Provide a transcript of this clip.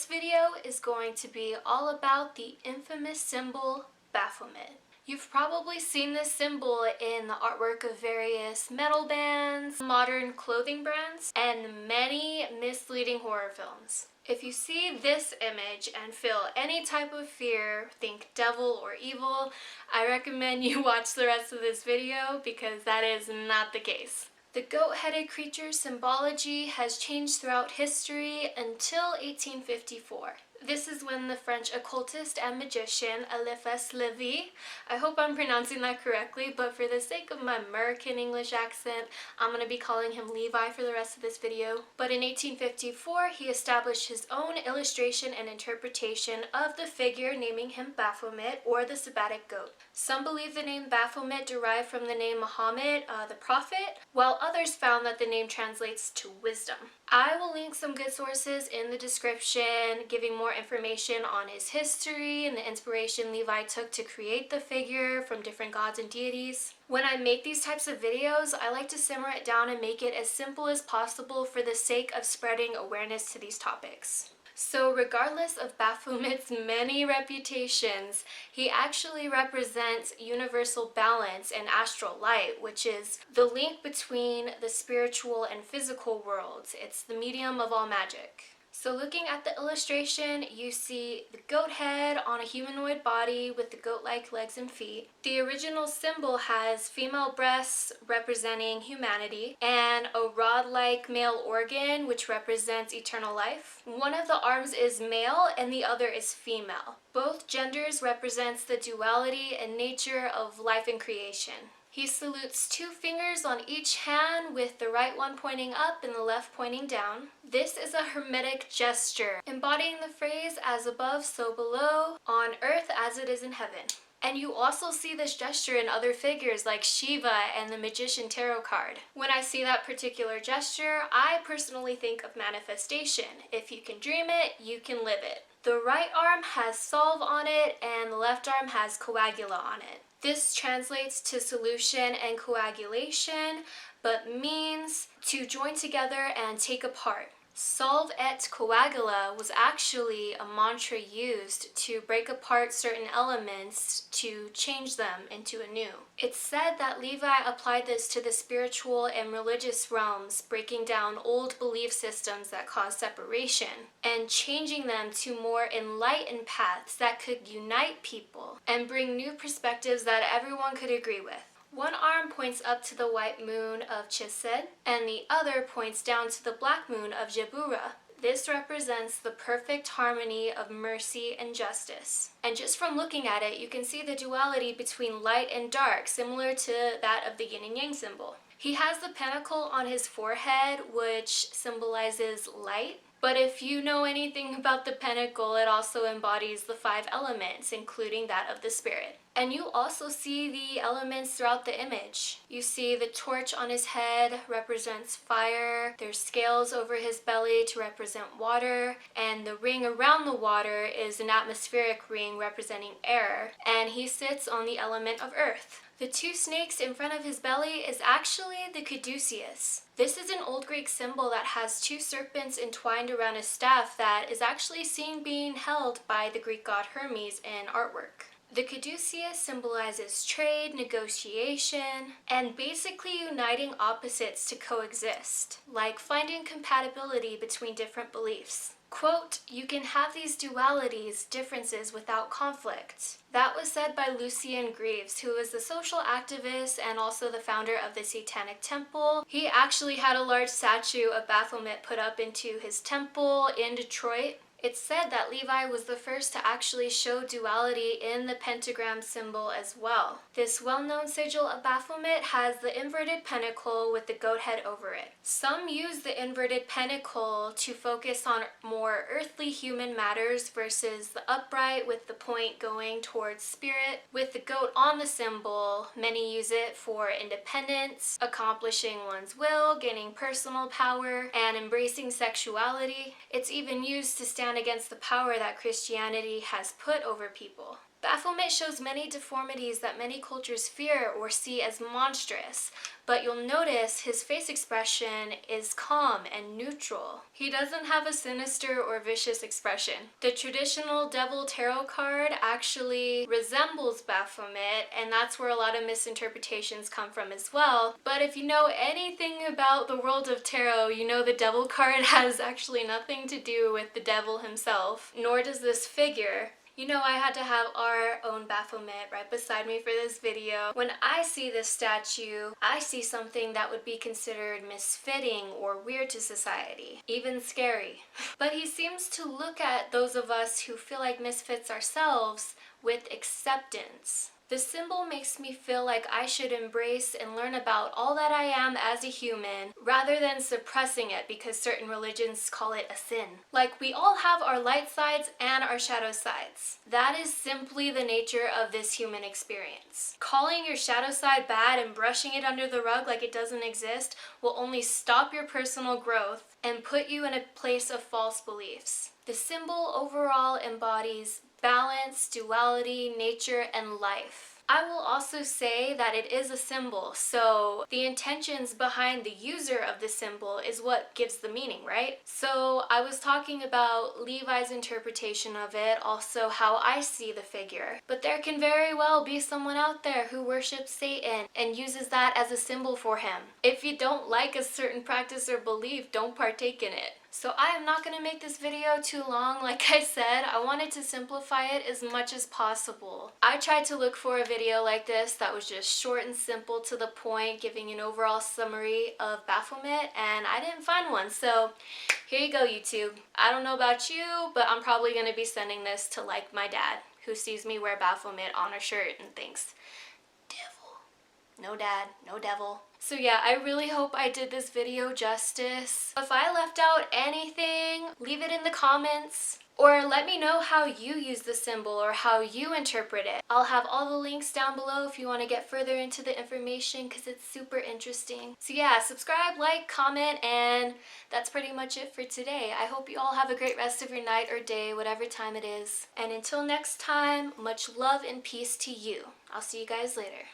video is going to be all about the infamous symbol Baphomet. You've probably seen this symbol in the artwork of various metal bands, modern clothing brands, and many misleading horror films. If you see this image and feel any type of fear, think devil or evil, I recommend you watch the rest of this video because that is not the case. The goat-headed creature symbology has changed throughout history until 1854. This is when the French occultist and magician Eliphas Lévy, I hope I'm pronouncing that correctly, but for the sake of my American English accent, I'm going to be calling him Levi for the rest of this video. But in 1854, he established his own illustration and interpretation of the figure, naming him Baphomet, or the Sabbatic goat. Some believe the name Baphomet derived from the name Muhammad, the prophet, while others found that the name translates to wisdom. I will link some good sources in the description, giving more information on his history and the inspiration Levi took to create the figure from different gods and deities. When I make these types of videos, I like to simmer it down and make it as simple as possible for the sake of spreading awareness to these topics. So regardless of Baphomet's many reputations, he actually represents universal balance and astral light, which is the link between the spiritual and physical worlds. It's the medium of all magic. So looking at the illustration, you see the goat head on a humanoid body with the goat-like legs and feet. The original symbol has female breasts representing humanity and a rod-like male organ which represents eternal life. One of the arms is male and the other is female. Both genders represents the duality and nature of life and creation. He salutes two fingers on each hand with the right one pointing up and the left pointing down. This is a hermetic gesture, embodying the phrase "as above, so below, on earth as it is in heaven." And you also see this gesture in other figures like Shiva and the Magician Tarot card. When I see that particular gesture, I personally think of manifestation. If you can dream it, you can live it. The right arm has solve on it and the left arm has coagula on it. This translates to solution and coagulation, but means to join together and take apart. Solve et coagula was actually a mantra used to break apart certain elements to change them into a new. It's said that Levi applied this to the spiritual and religious realms, breaking down old belief systems that caused separation and changing them to more enlightened paths that could unite people and bring new perspectives that everyone could agree with. One arm points up to the white moon of Chesed, and the other points down to the black moon of Jebura. This represents the perfect harmony of mercy and justice. And just from looking at it, you can see the duality between light and dark, similar to that of the yin and yang symbol. He has the pentacle on his forehead, which symbolizes light. But if you know anything about the pentacle, it also embodies the 5 elements, including that of the spirit. And you also see the elements throughout the image. You see the torch on his head represents fire, there's scales over his belly to represent water, and the ring around the water is an atmospheric ring representing air, and he sits on the element of earth. The 2 snakes in front of his belly is actually the caduceus. This is an Old Greek symbol that has 2 serpents entwined around a staff that is actually seen being held by the Greek god Hermes in artwork. The caduceus symbolizes trade, negotiation, and basically uniting opposites to coexist, like finding compatibility between different beliefs. Quote, "You can have these dualities, differences, without conflict." That was said by Lucien Greaves, who is the social activist and also the founder of the Satanic Temple. He actually had a large statue of Baphomet put up into his temple in Detroit. It's said that Levi was the first to actually show duality in the pentagram symbol as well. This well-known sigil of Baphomet has the inverted pentacle with the goat head over it. Some use the inverted pentacle to focus on more earthly human matters versus the upright with the point going towards spirit. With the goat on the symbol, many use it for independence, accomplishing one's will, gaining personal power, and embracing sexuality. It's even used to stand against the power that Christianity has put over people. Baphomet shows many deformities that many cultures fear or see as monstrous, but you'll notice his face expression is calm and neutral. He doesn't have a sinister or vicious expression. The traditional devil tarot card actually resembles Baphomet, and that's where a lot of misinterpretations come from as well. But if you know anything about the world of tarot, you know the devil card has actually nothing to do with the devil himself, nor does this figure. You know, I had to have our own Baphomet right beside me for this video. When I see this statue, I see something that would be considered misfitting or weird to society, even scary. But he seems to look at those of us who feel like misfits ourselves with acceptance. The symbol makes me feel like I should embrace and learn about all that I am as a human, rather than suppressing it because certain religions call it a sin. Like, we all have our light sides and our shadow sides. That is simply the nature of this human experience. Calling your shadow side bad and brushing it under the rug like it doesn't exist will only stop your personal growth and put you in a place of false beliefs. The symbol overall embodies balance, duality, nature, and life. I will also say that it is a symbol, so the intentions behind the user of the symbol is what gives the meaning, right? So I was talking about Levi's interpretation of it, also how I see the figure. But there can very well be someone out there who worships Satan and uses that as a symbol for him. If you don't like a certain practice or belief, don't partake in it. So I am not going to make this video too long. Like I said, I wanted to simplify it as much as possible. I tried to look for a video like this that was just short and simple to the point, giving an overall summary of Baphomet, and I didn't find one. So here you go, YouTube. I don't know about you, but I'm probably going to be sending this to like my dad, who sees me wear Baphomet on a shirt and thinks, devil. No dad, no devil. So yeah, I really hope I did this video justice. If I left out anything, leave it in the comments. Or let me know how you use the symbol or how you interpret it. I'll have all the links down below if you want to get further into the information because it's super interesting. So yeah, subscribe, like, comment, and that's pretty much it for today. I hope you all have a great rest of your night or day, whatever time it is. And until next time, much love and peace to you. I'll see you guys later.